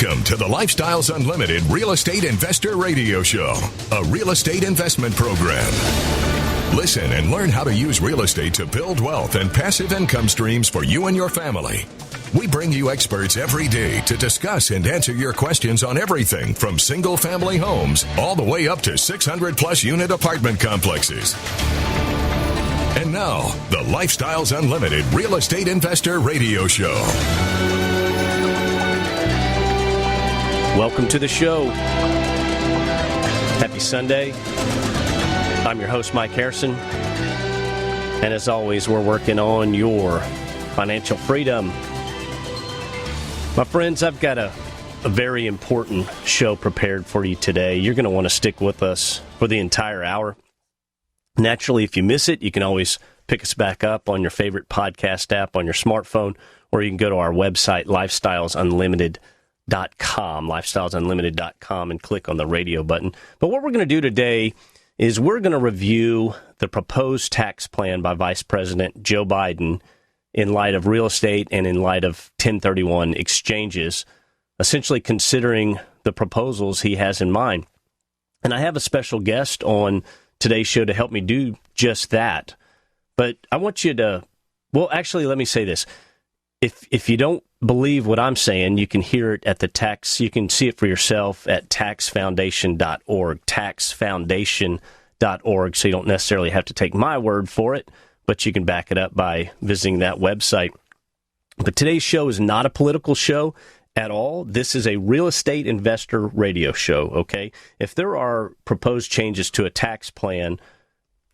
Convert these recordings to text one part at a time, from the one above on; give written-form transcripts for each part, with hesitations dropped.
Welcome to the Lifestyles Unlimited Real Estate Investor Radio Show, a real estate investment program. Listen and learn how to use real estate to build wealth and passive income streams for you and your family. We bring you experts every day to discuss and answer your questions on everything from single-family homes all the way up to 600-plus unit apartment complexes. And now, the Lifestyles Unlimited Real Estate Investor Radio Show. Welcome to the show. Happy Sunday. I'm your host, Mike Harrison. And as always, we're working on your financial freedom. My friends, I've got a very important show prepared for you today. You're going to want to stick with us for the entire hour. Naturally, if you miss it, you can always pick us back up on your favorite podcast app on your smartphone, or you can go to our website, lifestylesunlimited.com, and click on the radio button. But what we're going to do today is we're going to review the proposed tax plan by Vice President Joe Biden in light of real estate and in light of 1031 exchanges, essentially considering the proposals he has in mind. And I have a special guest on today's show to help me do just that. But I want you to, well, actually, let me say this. If you don't believe what I'm saying, you can hear it at you can see it for yourself at taxfoundation.org, taxfoundation.org, so you don't necessarily have to take my word for it, but you can back it up by visiting that website. But today's show is not a political show at all. This is a real estate investor radio show, okay? If there are proposed changes to a tax plan,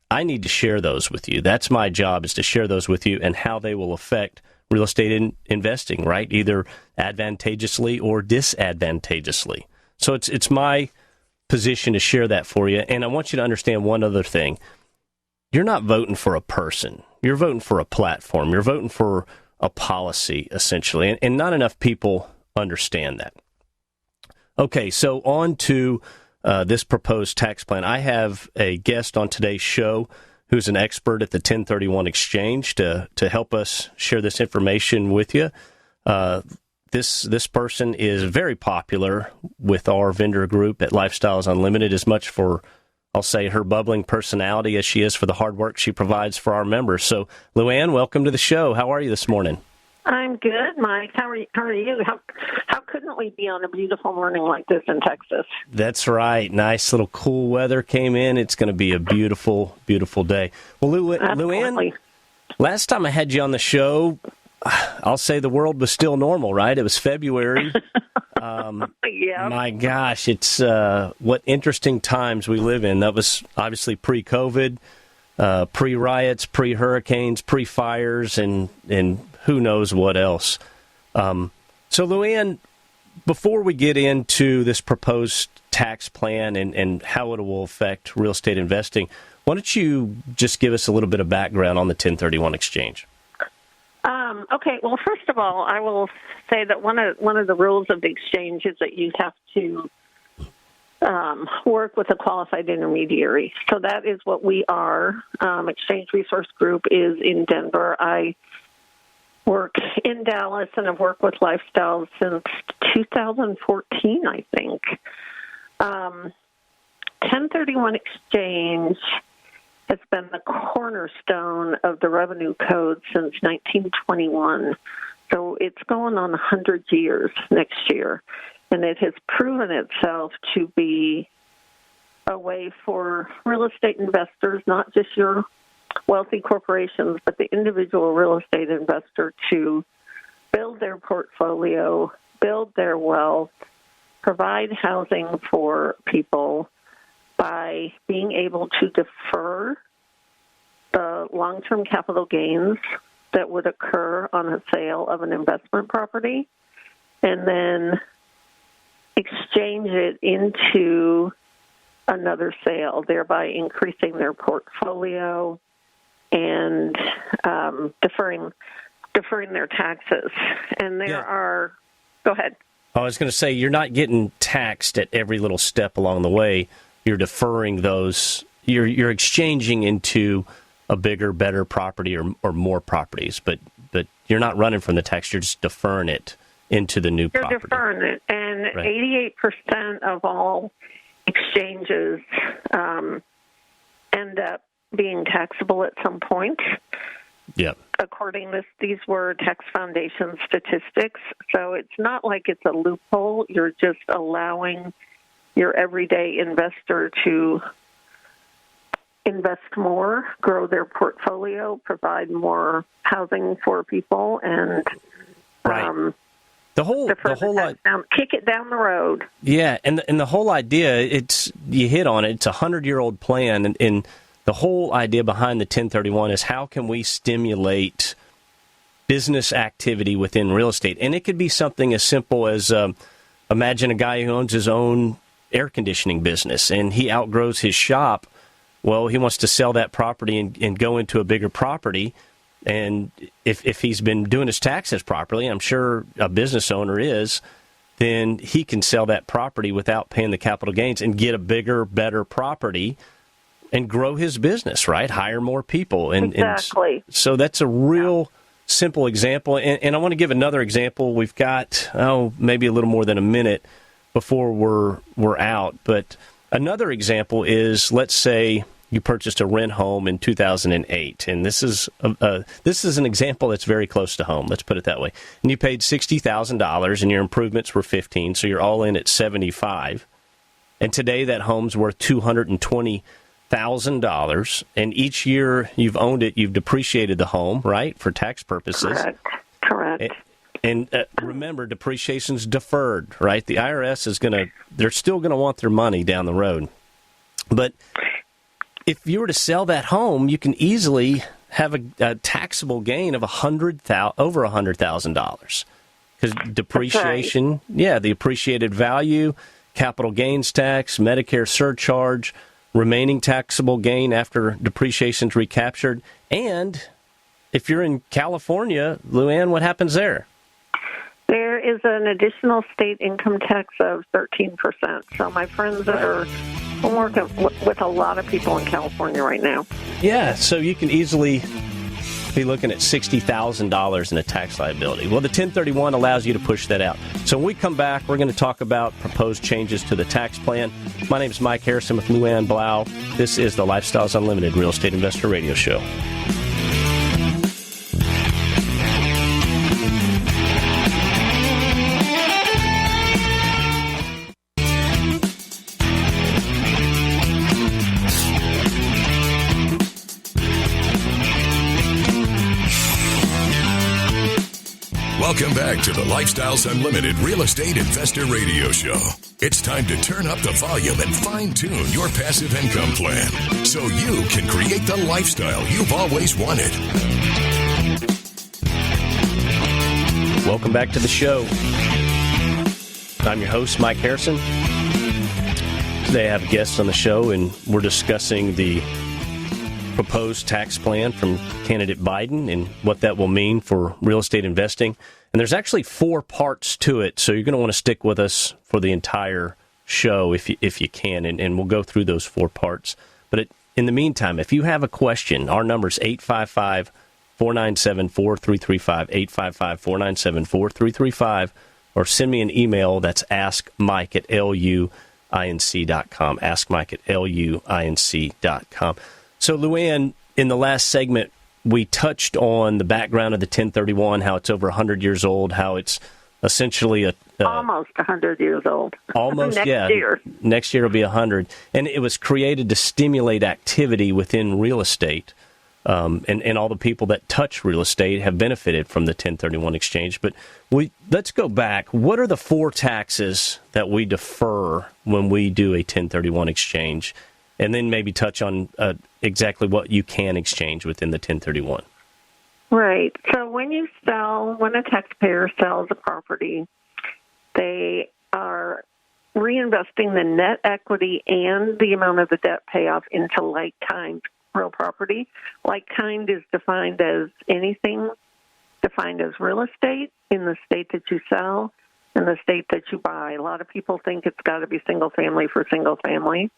I need to share those with you. That's my job, is to share those with you and how they will affect real estate investing, right? Either advantageously or disadvantageously. So it's my position to share that for you. And I want you to understand one other thing. You're not voting for a person. You're voting for a platform. You're voting for a policy, essentially. And not enough people understand that. Okay, so on to this proposed tax plan. I have a guest on today's show who's an expert at the 1031 exchange to help us share this information with you. This person is very popular with our vendor group at Lifestyles Unlimited, as much for, I'll say, her bubbling personality as she is for the hard work she provides for our members. So, Luann, welcome to the show. How are you this morning? I'm good, Mike. How are you? How couldn't we be on a beautiful morning like this in Texas? That's right. Nice little cool weather came in. It's going to be a beautiful, beautiful day. Well, Luann, last time I had you on the show, I'll say the world was still normal, right? It was February. Yeah. My gosh, it's what interesting times we live in. That was obviously pre-COVID, pre-riots, pre-hurricanes, pre-fires, and who knows what else. So, Luann, before we get into this proposed tax plan and how it will affect real estate investing, why don't you just give us a little bit of background on the 1031 exchange? Okay. Well, first of all, I will say that one of the rules of the exchange is that you have to work with a qualified intermediary. So that is what we are. Exchange Resource Group is in Denver. I work in Dallas, and I've worked with Lifestyles since 2014, I think. 1031 exchange has been the cornerstone of the revenue code since 1921. So it's going on 100 years next year, and it has proven itself to be a way for real estate investors, not just your wealthy corporations, but the individual real estate investor, to build their portfolio, build their wealth, provide housing for people by being able to defer the long-term capital gains that would occur on a sale of an investment property, and then exchange it into another sale, thereby increasing their portfolio and deferring their taxes. And there are, go ahead. I was going to say, you're not getting taxed at every little step along the way. You're deferring those. You're exchanging into a bigger, better property or more properties, but you're not running from the tax. You're just deferring it into the new property. They're deferring it, and 88% of all exchanges end up being taxable at some point. Yep. According to these were Tax Foundation statistics. So it's not like it's a loophole. You're just allowing your everyday investor to invest more, grow their portfolio, provide more housing for people, and the whole kick it down the road. Yeah, and the whole idea, you hit on it. It's a 100-year-old plan, and the whole idea behind the 1031 is how can we stimulate business activity within real estate? And it could be something as simple as imagine a guy who owns his own air conditioning business, and he outgrows his shop. Well, he wants to sell that property and go into a bigger property. And if he's been doing his taxes properly, I'm sure a business owner is, then he can sell that property without paying the capital gains and get a bigger, better property and grow his business, right? Hire more people. Exactly. And so that's a real simple example. And I want to give another example. We've got, maybe a little more than a minute before we're out. But another example is, let's say you purchased a rent home in 2008, and this is an example that's very close to home. Let's put it that way. And you paid $60,000, and your improvements were $15,000, so you're all in at $75,000. And today that home's worth $220,000, and each year you've owned it, you've depreciated the home, right, for tax purposes. Correct. And remember, depreciation's deferred, right? The IRS they're still going to want their money down the road. But if you were to sell that home, you can easily have a taxable gain of over $100,000 because depreciation, the appreciated value, capital gains tax, Medicare surcharge, remaining taxable gain after depreciation's recaptured. And if you're in California, Luann, what happens there? There is an additional state income tax of 13%. So my friends I'm working with a lot of people in California right now. Yeah, so you can easily be looking at $60,000 in a tax liability. Well, the 1031 allows you to push that out. So when we come back, we're going to talk about proposed changes to the tax plan. My name is Mike Harrison with Luann Blau. This is the Lifestyles Unlimited Real Estate Investor Radio Show. Welcome back to the Lifestyles Unlimited Real Estate Investor Radio Show. It's time to turn up the volume and fine-tune your passive income plan so you can create the lifestyle you've always wanted. Welcome back to the show. I'm your host, Mike Harrison. Today I have guests on the show, and we're discussing the proposed tax plan from candidate Biden and what that will mean for real estate investing. And there's actually 4 parts to it, so you're going to want to stick with us for the entire show if you can, and we'll go through those 4 parts. But in the meantime, if you have a question, our number is 855-497-4335, 855-497-4335, or send me an email. That's askmike@luinc.com, askmike@luinc.com. So, Luann, in the last segment, we touched on the background of the 1031, how it's over 100 years old, how it's essentially almost 100 years old. Almost, next year. Next year will be 100. And it was created to stimulate activity within real estate. And all the people that touch real estate have benefited from the 1031 exchange. But let's go back. What are the 4 taxes that we defer when we do a 1031 exchange? And then maybe touch on exactly what you can exchange within the 1031. Right. So when a taxpayer sells a property, they are reinvesting the net equity and the amount of the debt payoff into like-kind real property. Like-kind is defined as anything defined as real estate in the state that you sell and the state that you buy. A lot of people think it's got to be single-family for single-family.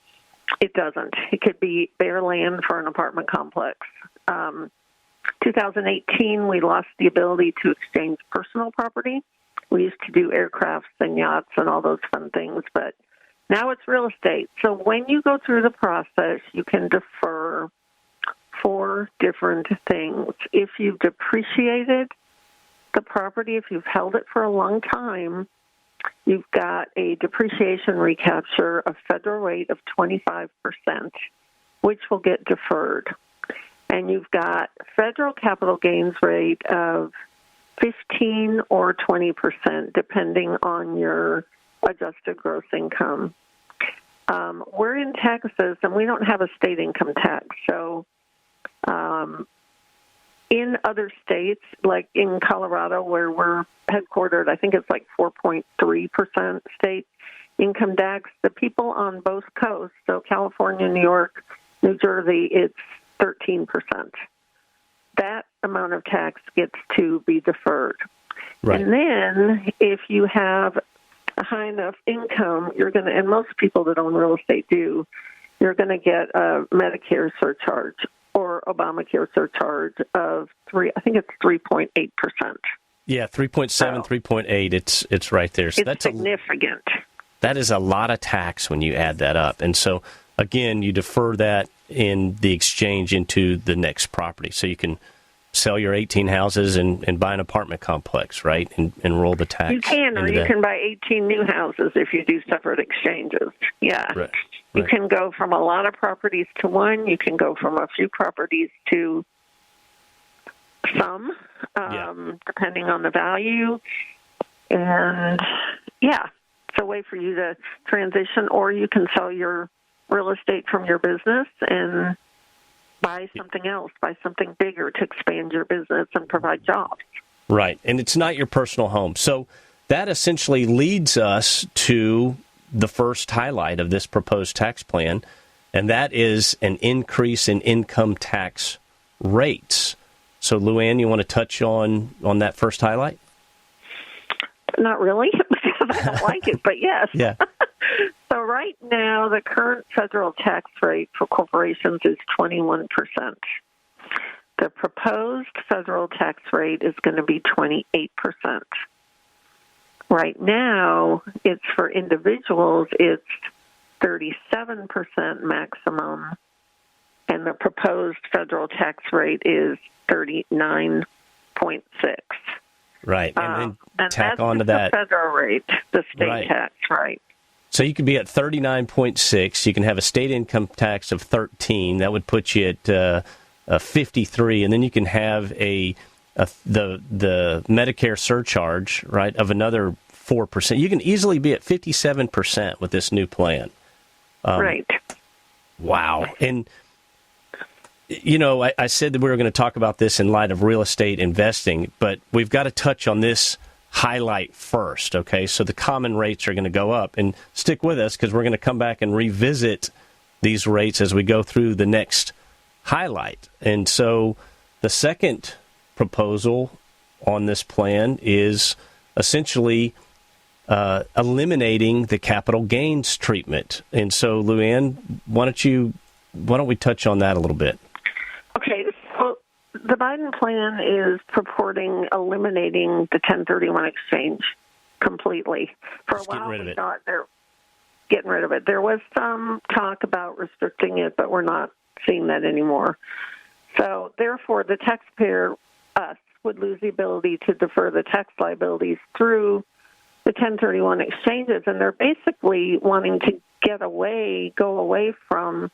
It doesn't. It could be bare land for an apartment complex. 2018, we lost the ability to exchange personal property, We used to do aircrafts and yachts and all those fun things, but now it's real estate. So when you go through the process, you can defer 4 different things. If you've depreciated the property, if you've held it for a long time, you've got a depreciation recapture of federal rate of 25%, which will get deferred. And you've got federal capital gains rate of 15 or 20%, depending on your adjusted gross income. We're in Texas, and we don't have a state income tax. So in other states, like in Colorado, where we're headquartered, I think it's like 4.3% state income tax. The people on both coasts, so California, New York, New Jersey, it's 13%. That amount of tax gets to be deferred. Right. And then if you have a high enough income, you're going to, and most people that own real estate do, you're going to get a Medicare surcharge or Obamacare surcharge of 3.8%. Yeah, 3.7, 3.8. It's right there. So it's that's significant. That is a lot of tax when you add that up. And so, again, you defer that in the exchange into the next property. So you can sell your 18 houses and buy an apartment complex, right, and roll the tax. You can, or you can buy 18 new houses if you do separate exchanges. Yeah. Right. You can go from a lot of properties to one. You can go from a few properties to some, depending on the value. And, yeah, it's a way for you to transition, or you can sell your real estate from your business and buy something else, buy something bigger to expand your business and provide jobs. Right, and it's not your personal home. So that essentially leads us to the first highlight of this proposed tax plan, and that is an increase in income tax rates. So, Luann, you want to touch on that first highlight? Not really, because I don't like it, but yes. Yeah. So right now, the current federal tax rate for corporations is 21%. The proposed federal tax rate is going to be 28%. Right now, it's for individuals, it's 37% maximum, and the proposed federal tax rate is 39.6%. Right, and then tack that's onto that the federal rate, the state tax rate. So you could be at 39.6. You can have a state income tax of 13. That would put you at 53, and then you can have the Medicare surcharge, right, of another 4%. You can easily be at 57% with this new plan. Right. Wow. And you know, I said that we were going to talk about this in light of real estate investing, but we've got to touch on this highlight first, okay? So the common rates are going to go up. And stick with us because we're going to come back and revisit these rates as we go through the next highlight. And so the second proposal on this plan is essentially eliminating the capital gains treatment. And so, Luann, why don't we touch on that a little bit? Okay, so the Biden plan is purporting eliminating the 1031 exchange completely. For a while, we thought they're getting rid of it. There was some talk about restricting it, but we're not seeing that anymore. So, therefore, the taxpayer, us, would lose the ability to defer the tax liabilities through the 1031 exchanges, and they're basically wanting to go away from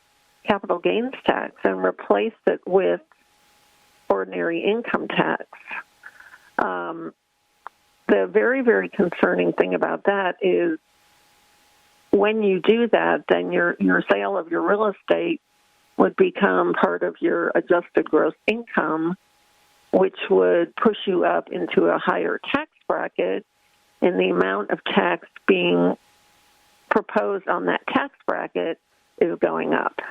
capital gains tax and replace it with ordinary income tax. The very, very concerning thing about that is when you do that, then your sale of your real estate would become part of your adjusted gross income, which would push you up into a higher tax bracket, and the amount of tax being proposed on that tax bracket is going up.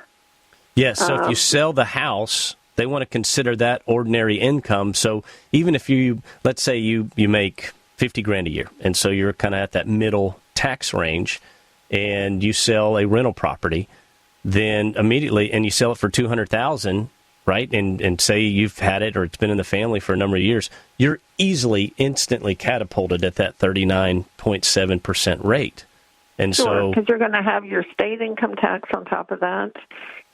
Yes, so if you sell the house, they want to consider that ordinary income. So even if let's say you make $50,000 a year, and so you're kind of at that middle tax range, and you sell a rental property, then immediately, and you sell it for $200,000, right? And say you've had it or it's been in the family for a number of years, you're instantly catapulted at that 39.7% rate. And sure, because you're going to have your state income tax on top of that.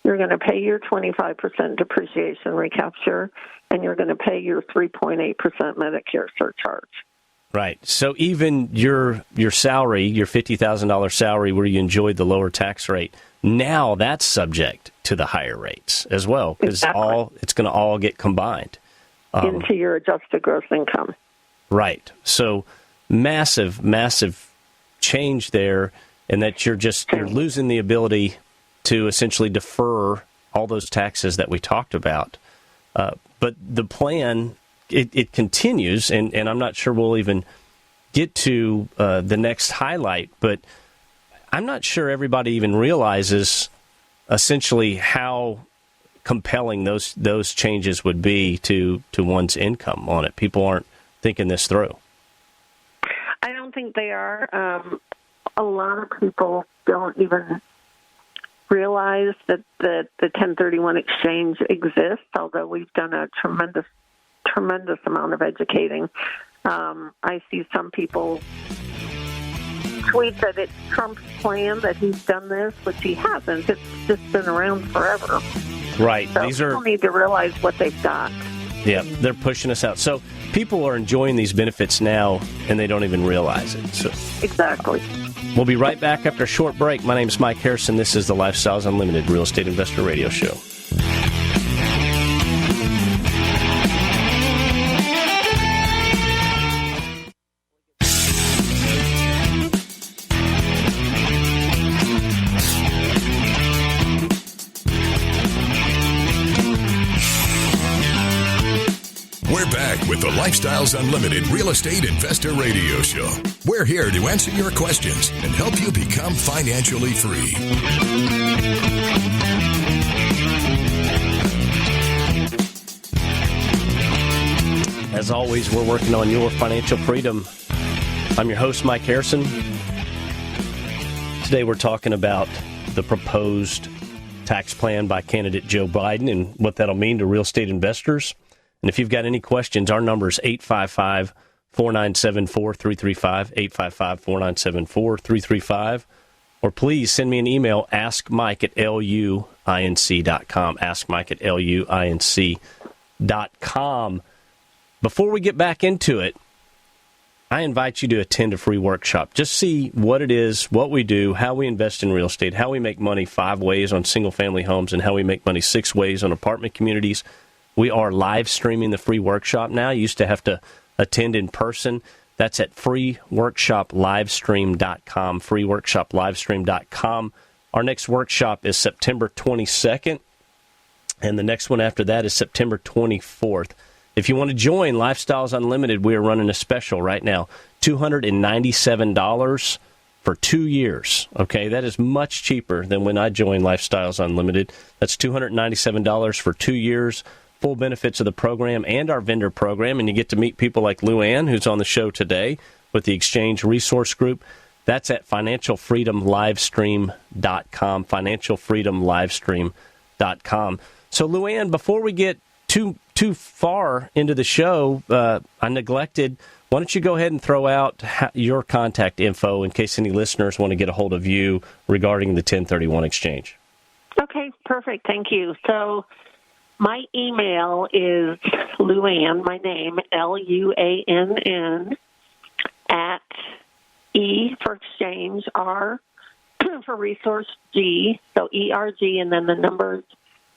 You're going to pay your 25% depreciation recapture, and you're going to pay your 3.8% Medicare surcharge. Right. So even your salary, your $50,000 salary where you enjoyed the lower tax rate, now that's subject to the higher rates as well, because it's going to all get combined into your adjusted gross income. Right. So massive change there, and that you're losing the ability to essentially defer all those taxes that we talked about. But the plan, it continues, and I'm not sure we'll even get to the next highlight, but I'm not sure everybody even realizes essentially how compelling those changes would be to one's income on it. People aren't thinking this through. I don't think they are. A lot of people don't even realize that the 1031 exchange exists, although we've done a tremendous amount of educating. I see some people tweet that it's Trump's plan that he's done this, which he hasn't. It's just been around forever. Right. So people need to realize what they've got. Yeah, they're pushing us out. So people are enjoying these benefits now, and they don't even realize it. So exactly. We'll be right back after a short break. My name is Mike Harrison. This is the Lifestyles Unlimited Real Estate Investor Radio Show. We're back with the Lifestyles Unlimited Real Estate Investor Radio Show. We're here to answer your questions and help you become financially free. As always, we're working on your financial freedom. I'm your host, Mike Harrison. Today we're talking about the proposed tax plan by candidate Joe Biden and what that'll mean to real estate investors. And if you've got any questions, our number is 855-497-4335, 855-497-4335. Or please send me an email, askmike@luinc.com, askmike@luinc.com. Before we get back into it, I invite you to attend a free workshop. Just see what it is, what we do, how we invest in real estate, how we make money 5 ways on single-family homes, and how we make money 6 ways on apartment communities. We are live streaming the free workshop now. You used to have to attend in person. That's at freeworkshoplivestream.com, freeworkshoplivestream.com. Our next workshop is September 22nd, and the next one after that is September 24th. If you want to join Lifestyles Unlimited, we are running a special right now, $297 for 2 years. Okay, that is much cheaper than when I joined Lifestyles Unlimited. That's $297 for 2 years. Full benefits of the program and our vendor program, and you get to meet people like Lou Ann, who's on the show today with the Exchange Resource Group. That's at financialfreedomlivestream.com, financialfreedomlivestream.com. So, Lou Ann, before we get too far into the show, I neglected. Why don't you go ahead and throw out your contact info in case any listeners want to get a hold of you regarding the 1031 exchange? Okay, perfect. Thank you. So my email is Luann, my name, LUANN, at E for exchange, R for resource, G, so ERG, and then the numbers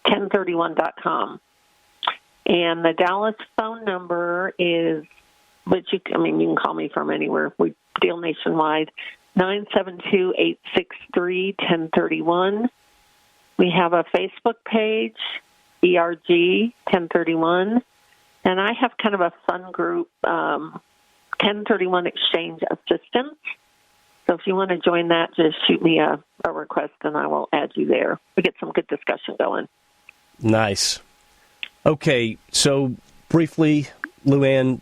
1031.com. And the Dallas phone number is, which you can call me from anywhere. We deal nationwide, 972-863-1031. We have a Facebook page, ERG 1031, and I have kind of a fun group, 1031 Exchange Assistance. So if you want to join that, just shoot me a request, and I will add you there. We get some good discussion going. Nice. Okay, so briefly, Lou Ann,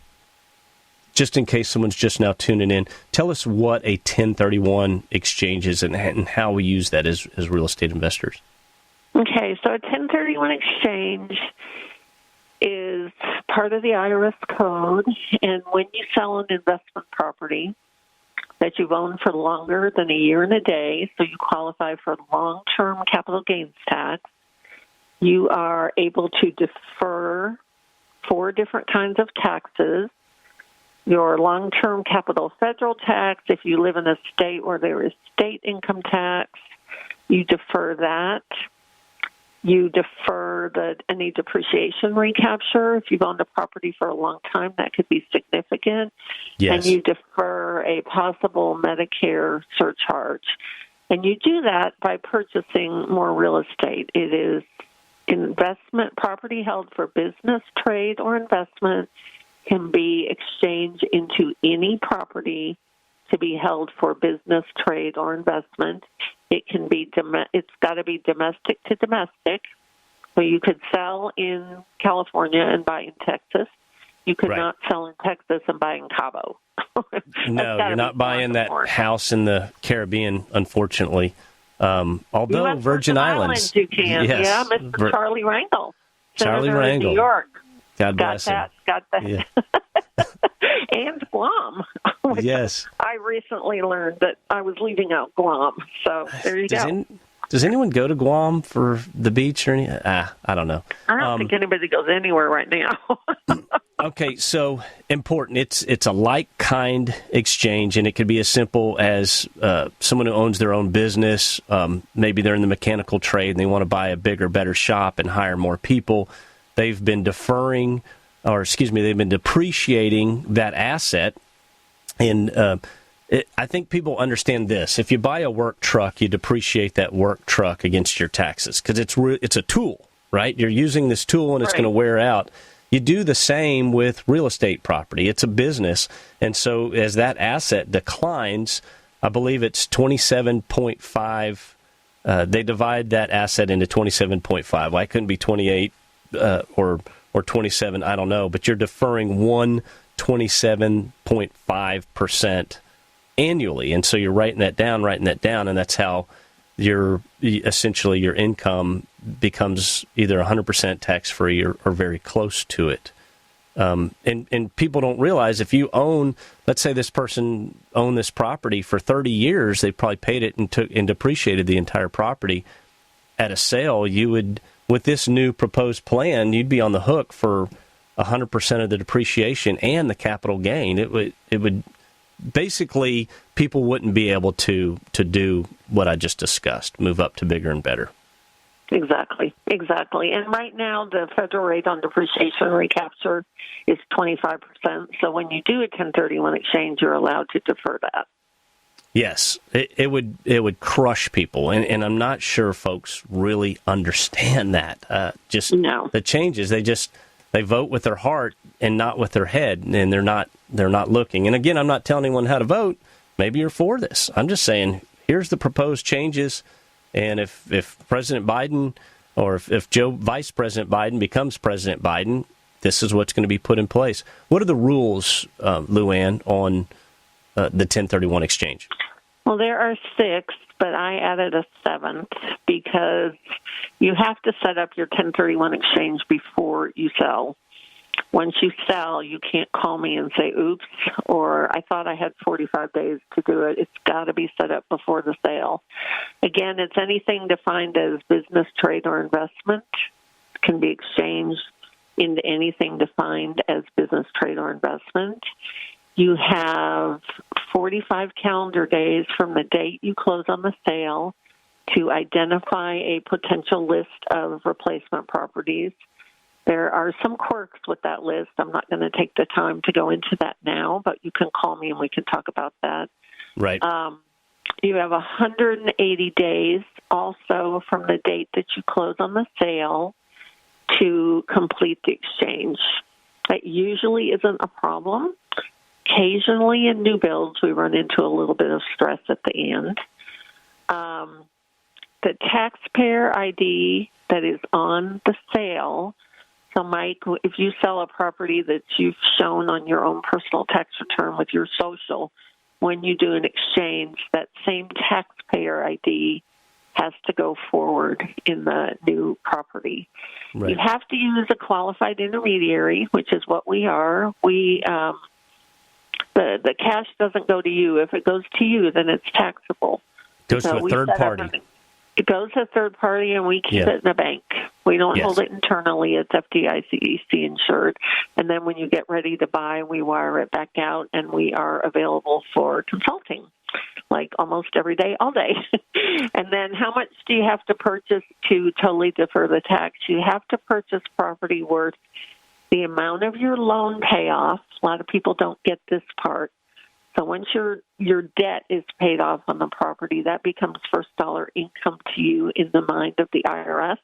just in case someone's just now tuning in, tell us what a 1031 exchange is and how we use that as real estate investors. Okay, so a 1031 exchange is part of the IRS code, and when you sell an investment property that you've owned for longer than a year and a day, so you qualify for long-term capital gains tax, you are able to defer 4 different kinds of taxes. Your long-term capital federal tax, if you live in a state where there is state income tax, you defer that. You defer any depreciation recapture. If you've owned a property for a long time, that could be significant. Yes. And you defer a possible Medicare surcharge. And you do that by purchasing more real estate. It is investment property held for business, trade, or investment can be exchanged into any property to be held for business, trade, or investment. It can be it's got to be domestic to domestic. So you could sell in California and buy in Texas. You could not sell in Texas and buy in Cabo. No, you're not buying that house in the Caribbean, unfortunately. Although US Virgin Islands, you can. yes. Yeah, Mr. Charlie Rangel, Charlie Senator Rangel, in New York. God bless him. Got that. Yeah. And Guam. Yes. I recently learned that I was leaving out Guam. So there you go. Does anyone go to Guam for the beach or anything? I don't know. I don't think anybody goes anywhere right now. Okay, so important. It's a like-kind exchange, and it could be as simple as someone who owns their own business. Maybe they're in the mechanical trade and they want to buy a bigger, better shop and hire more people. They've been they've been depreciating that asset. And I think people understand this. If you buy a work truck, you depreciate that work truck against your taxes because it's a tool, right? You're using this tool and it's going to wear out. You do the same with real estate property. It's a business. And so as that asset declines, I believe it's 27.5. They divide that asset into 27.5. Why couldn't it be 28 or 27? I don't know. But you're deferring 27.5% annually. And so you're writing that down, and that's how essentially your income becomes either 100% tax-free or very close to it. And people don't realize if you own, let's say this person owned this property for 30 years, they probably paid it and depreciated the entire property. At a sale, you would, with this new proposed plan, you'd be on the hook for 100% of the depreciation and the capital gain. It would basically, people wouldn't be able to do what I just discussed, move up to bigger and better. Exactly. And right now, the federal rate on depreciation recapture is 25%. So when you do a 1031 exchange, you're allowed to defer that. Yes, it would crush people, and I'm not sure folks really understand that. The changes, they vote with their heart and not with their head, and they're not looking. And again, I'm not telling anyone how to vote. Maybe you're for this. I'm just saying, here's the proposed changes, and if President Biden or if Vice President Biden becomes President Biden, this is what's going to be put in place. What are the rules, Luann, on the 1031 exchange? Well, there are 6, but I added a 7th because you have to set up your 1031 exchange before you sell. Once you sell, you can't call me and say, oops, or I thought I had 45 days to do it. It's got to be set up before the sale. Again, it's anything defined as business, trade, or investment can be exchanged into anything defined as business, trade, or investment. You have 45 calendar days from the date you close on the sale to identify a potential list of replacement properties. There are some quirks with that list. I'm not going to take the time to go into that now, but you can call me and we can talk about that. Right. You have 180 days also from the date that you close on the sale to complete the exchange. That usually isn't a problem. Occasionally in new builds, we run into a little bit of stress at the end. The taxpayer ID that is on the sale. So, Mike, if you sell a property that you've shown on your own personal tax return with your social, when you do an exchange, that same taxpayer ID has to go forward in the new property. Right. You have to use a qualified intermediary, which is what we are. We the cash doesn't go to you. If it goes to you, then it's taxable. Goes to a third party. It goes to a third party, and we keep it in a bank. We don't hold it internally. It's FDIC insured. And then when you get ready to buy, we wire it back out, and we are available for consulting, like almost every day, all day. And then how much do you have to purchase to totally defer the tax? You have to purchase property worth the amount of your loan payoff. A lot of people don't get this part. So once your debt is paid off on the property, that becomes first dollar income to you in the mind of the IRS.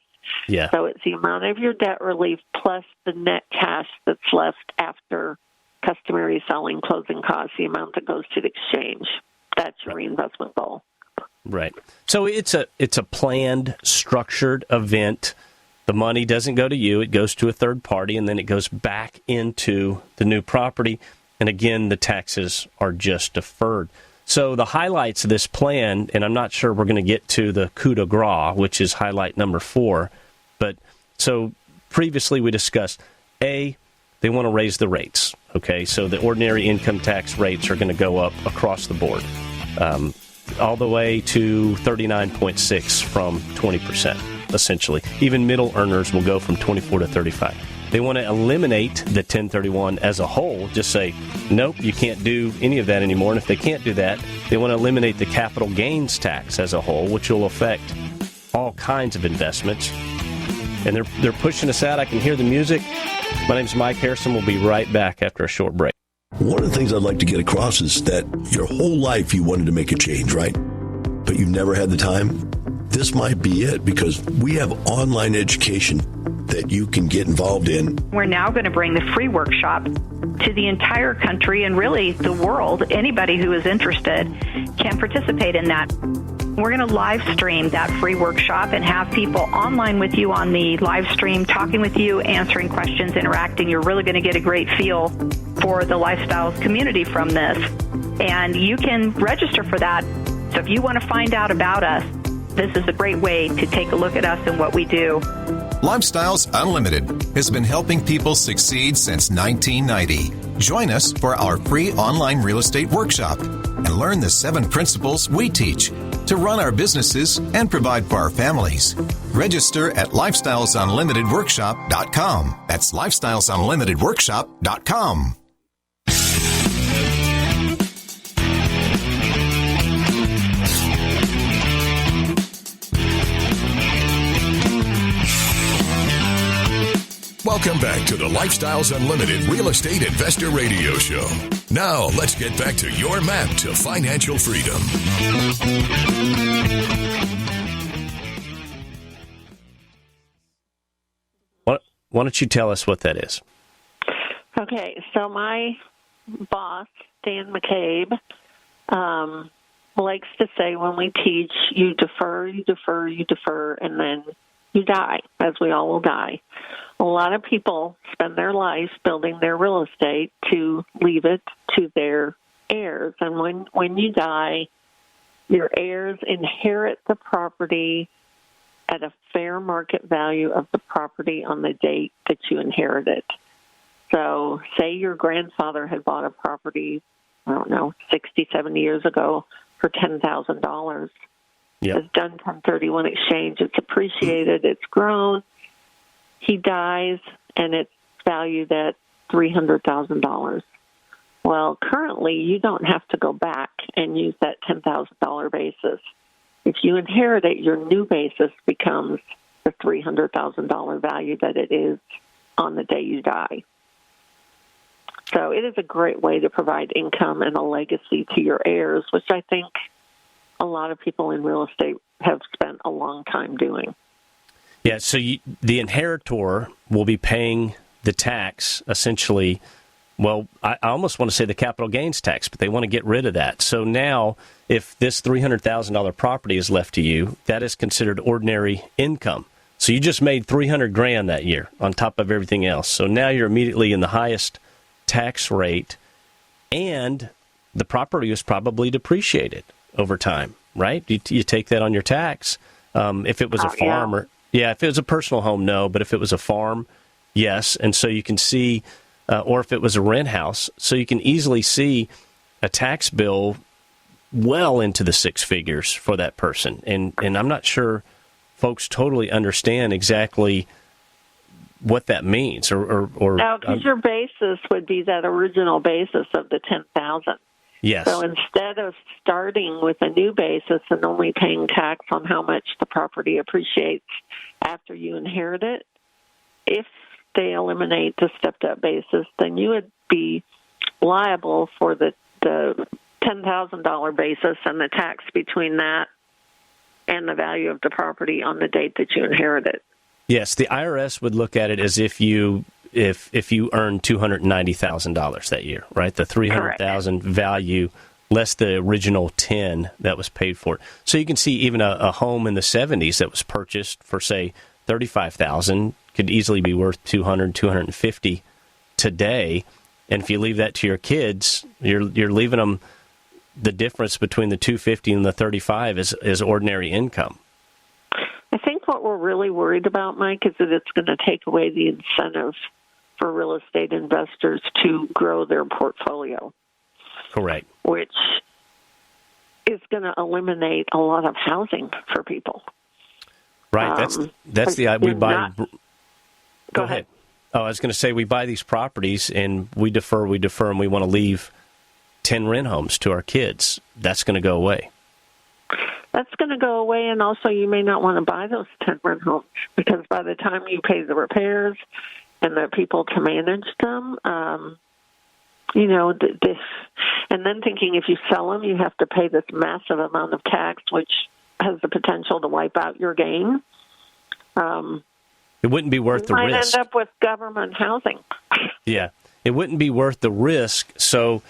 Yeah. So it's the amount of your debt relief plus the net cash that's left after customary selling, closing costs, the amount that goes to the exchange. That's your reinvestment goal. Right. So it's a planned, structured event. The money doesn't go to you. It goes to a third party, and then it goes back into the new property. And again, the taxes are just deferred. So the highlights of this plan, and I'm not sure we're going to get to the coup de grace, which is highlight number 4. But so previously we discussed, A, they want to raise the rates. Okay, so the ordinary income tax rates are going to go up across the board, all the way to 39.6 from 20%, essentially. Even middle earners will go from 24 to 35. They want to eliminate the 1031 as a whole, just say, nope, you can't do any of that anymore. And if they can't do that, they want to eliminate the capital gains tax as a whole, which will affect all kinds of investments. And they're pushing us out. I can hear the music. My name's Mike Harrison. We'll be right back after a short break. One of the things I'd like to get across is that your whole life you wanted to make a change, right? But you've never had the time. This might be it, because we have online education that you can get involved in. We're now going to bring the free workshop to the entire country and really the world. Anybody who is interested can participate in that. We're going to live stream that free workshop and have people online with you on the live stream, talking with you, answering questions, interacting. You're really going to get a great feel for the Lifestyles community from this. And you can register for that. So if you want to find out about us, this is a great way to take a look at us and what we do. Lifestyles Unlimited has been helping people succeed since 1990. Join us for our free online real estate workshop and learn the 7 principles we teach to run our businesses and provide for our families. Register at lifestylesunlimitedworkshop.com. That's lifestylesunlimitedworkshop.com. Welcome back to the Lifestyles Unlimited Real Estate Investor Radio Show. Now, let's get back to your map to financial freedom. Why don't you tell us what that is? Okay, so my boss, Dan McCabe, likes to say when we teach, you defer, and then you die, as we all will die. A lot of people spend their life building their real estate to leave it to their heirs. And when you die, your heirs inherit the property at a fair market value of the property on the date that you inherit it. So say your grandfather had bought a property, 60, 70 years ago for $10,000. Yep. Has done 1031 exchange. It's appreciated. It's grown. He dies, and it's valued at $300,000. Well, currently, you don't have to go back and use that $10,000 basis. If you inherit it, your new basis becomes the $300,000 value that it is on the day you die. So it is a great way to provide income and a legacy to your heirs, which I think a lot of people in real estate have spent a long time doing. Yeah, so the inheritor will be paying the tax, essentially. Well, I almost want to say the capital gains tax, but they want to get rid of that. So now, if this $300,000 property is left to you, that is considered ordinary income. So you just made $300,000 that year on top of everything else. So now you're immediately in the highest tax rate, and the property is probably depreciated over time, right? You take that on your tax. If it was a farm, if it was a personal home, no. But if it was a farm, yes. And so you can see, or if it was a rent house, so you can easily see a tax bill well into the six figures for that person. And I'm not sure folks totally understand exactly what that means. Or now, because your basis would be that original basis of the $10,000. Yes. So instead of starting with a new basis and only paying tax on how much the property appreciates after you inherit it, if they eliminate the stepped-up basis, then you would be liable for the $10,000 basis and the tax between that and the value of the property on the date that you inherit it. Yes, the IRS would look at it as if you earned $290,000 that year, right? The $300,000 value less the original $10,000 that was paid for it. So you can see even a home in the 70s that was purchased for, say, $35,000 could easily be worth $200,000, $250,000 today. And if you leave that to your kids, you're leaving them the difference between the $250,000 and the $35,000 is ordinary income. I think what we're really worried about, Mike, is that it's going to take away the incentive for real estate investors to grow their portfolio. Correct. Which is going to eliminate a lot of housing for people. Right. That's the we buy. Go ahead. Oh, I was going to say we buy these properties and we defer, and we want to leave 10 rent homes to our kids. That's going to go away. That's going to go away, and also you may not want to buy those 10 rent homes because by the time you pay the repairs and the people to manage them, and then thinking if you sell them, you have to pay this massive amount of tax, which has the potential to wipe out your gain. It wouldn't be worth the risk. You might end up with government housing. Yeah, it wouldn't be worth the risk. So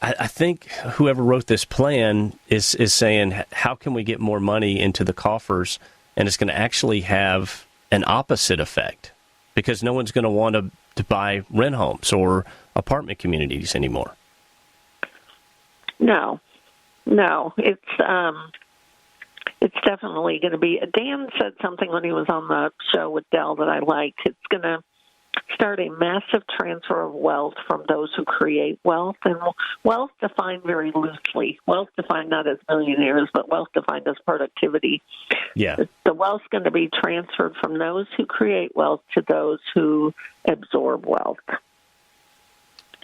I think whoever wrote this plan is saying, how can we get more money into the coffers? And it's going to actually have an opposite effect because no one's going to want to buy rent homes or apartment communities anymore. No, it's definitely going to be. Dan said something when he was on the show with Dell that I liked. It's going to start a massive transfer of wealth from those who create wealth, and wealth defined very loosely. Wealth defined not as millionaires, but wealth defined as productivity. Yeah, the wealth's going to be transferred from those who create wealth to those who absorb wealth.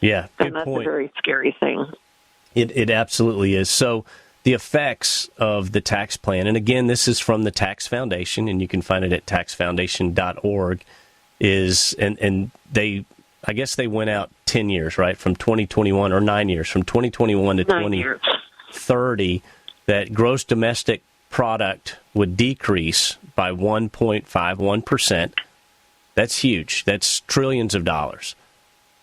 Yeah, good and that's point. A very scary thing. It absolutely is. So the effects of the tax plan, and again, this is from the Tax Foundation, and you can find it at taxfoundation.org, and they, I guess they went out 10 years, right, from 2021, or 9 years, from 2021 to 2030, that gross domestic product would decrease by 1.51%. That's huge. That's trillions of dollars.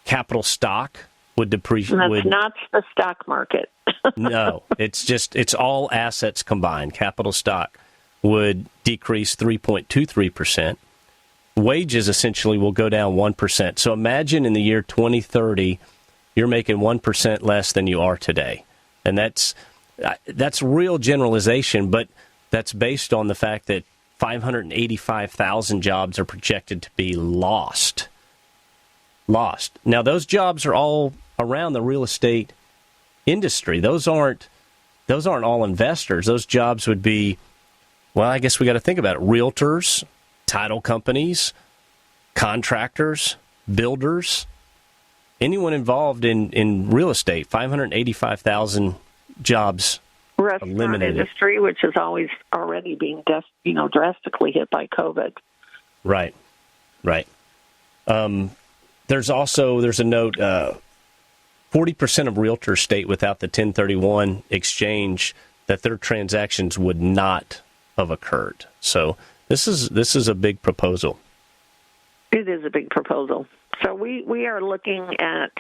Capital stock would depreciate. That's not the stock market. No, it's all assets combined. Capital stock would decrease 3.23%. Wages essentially will go down 1%. So imagine in the year 2030, you're making 1% less than you are today. And that's real generalization, but that's based on the fact that 585,000 jobs are projected to be lost. Now, those jobs are all around the real estate industry. Those aren't all investors. Those jobs would be, well, I guess we got to think about it. Realtors, title companies, contractors, builders, anyone involved in real estate. 585,000 jobs Restaurant eliminated. Industry, which is already being drastically hit by COVID. Right. There's a note. 40% of realtors state without the 1031 exchange that their transactions would not have occurred. So this is a big proposal. It is a big proposal. So we are looking at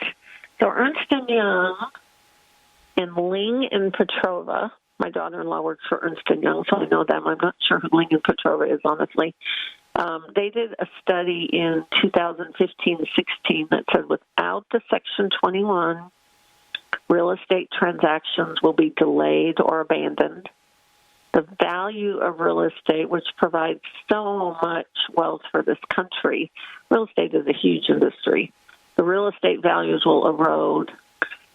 Ernst & Young and Ling and Petrova. My daughter-in-law works for Ernst & Young, so I know them. I'm not sure who Ling and Petrova is, honestly. They did a study in 2015-16 that said without the Section 21, real estate transactions will be delayed or abandoned. the value of real estate, which provides so much wealth for this country. Real estate is a huge industry. The real estate values will erode,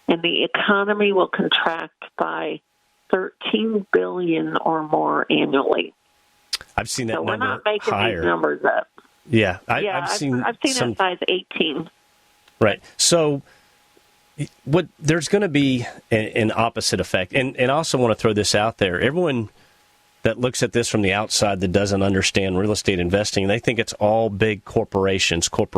and the economy will contract by $13 billion or more annually. I've seen that so number we're not making higher. These numbers up. Yeah, I've seen some, as high as 18. Right. So there's going to be an opposite effect. And I also want to throw this out there. Everyone that looks at this from the outside that doesn't understand real estate investing, they think it's all big corporations. But,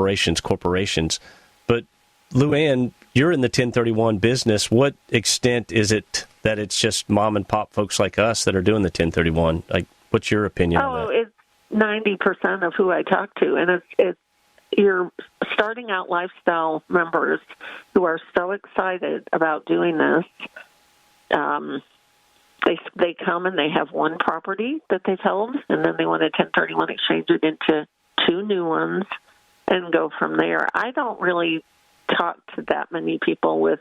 Luann, you're in the 1031 business. What extent is it that it's just mom and pop folks like us that are doing the 1031? Like, what's your opinion on that? It's 90% of who I talk to, and it's you're starting out lifestyle members who are so excited about doing this. They come and they have one property that they've held, and then they want to 1031 exchange it into two new ones and go from there. I don't really talk to that many people with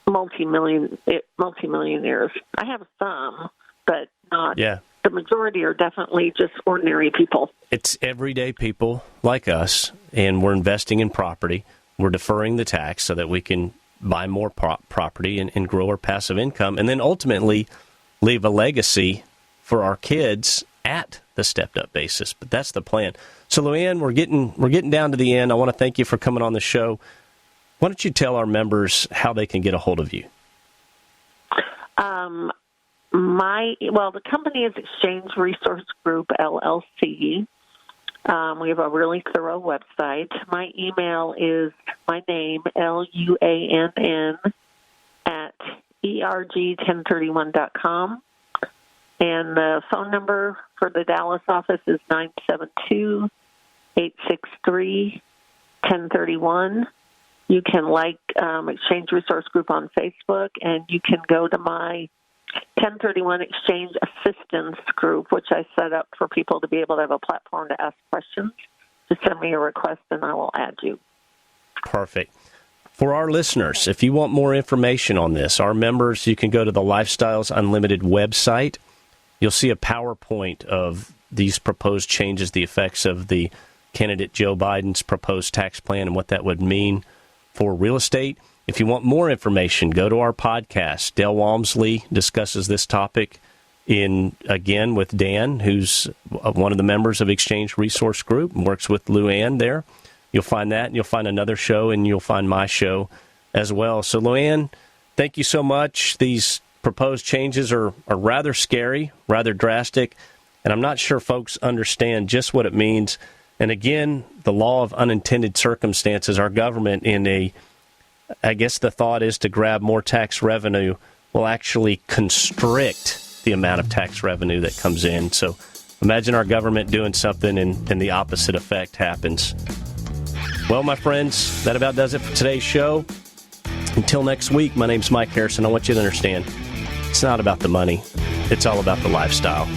multimillionaires. I have some, but not. Yeah. The majority are definitely just ordinary people. It's everyday people like us, and we're investing in property. We're deferring the tax so that we can buy more property and grow our passive income, and then ultimately leave a legacy for our kids at the stepped-up basis. But that's the plan. So, Luann, we're getting down to the end. I want to thank you for coming on the show. Why don't you tell our members how they can get a hold of you? The company is Exchange Resource Group, LLC. We have a really thorough website. My email is my name, LUANN, at erg1031.com. And the phone number for the Dallas office is 972-863-1031. You can like Exchange Resource Group on Facebook, and you can go to my 1031 Exchange Assistance Group, which I set up for people to be able to have a platform to ask questions. Just send me a request, and I will add you. Perfect. For our listeners, if you want more information on this, our members, you can go to the Lifestyles Unlimited website. You'll see a PowerPoint of these proposed changes, the effects of the candidate Joe Biden's proposed tax plan and what that would mean for real estate. If you want more information, go to our podcast. Dale Walmsley discusses this topic again with Dan, who's one of the members of Exchange Resource Group and works with Luann there. You'll find that, and you'll find another show, and you'll find my show as well. So, Luann, thank you so much. These proposed changes are rather scary, rather drastic, and I'm not sure folks understand just what it means. And again, the law of unintended circumstances, our government I guess the thought is to grab more tax revenue will actually constrict the amount of tax revenue that comes in. So imagine our government doing something and the opposite effect happens. Well, my friends, that about does it for today's show. Until next week, my name's Mike Harrison. I want you to understand, it's not about the money. It's all about the lifestyle.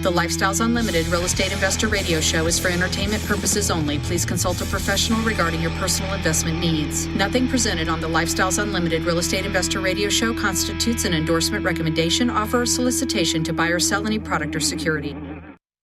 The Lifestyles Unlimited Real Estate Investor Radio Show is for entertainment purposes only. Please consult a professional regarding your personal investment needs. Nothing presented on the Lifestyles Unlimited Real Estate Investor Radio Show constitutes an endorsement, recommendation, offer, or solicitation to buy or sell any product or security.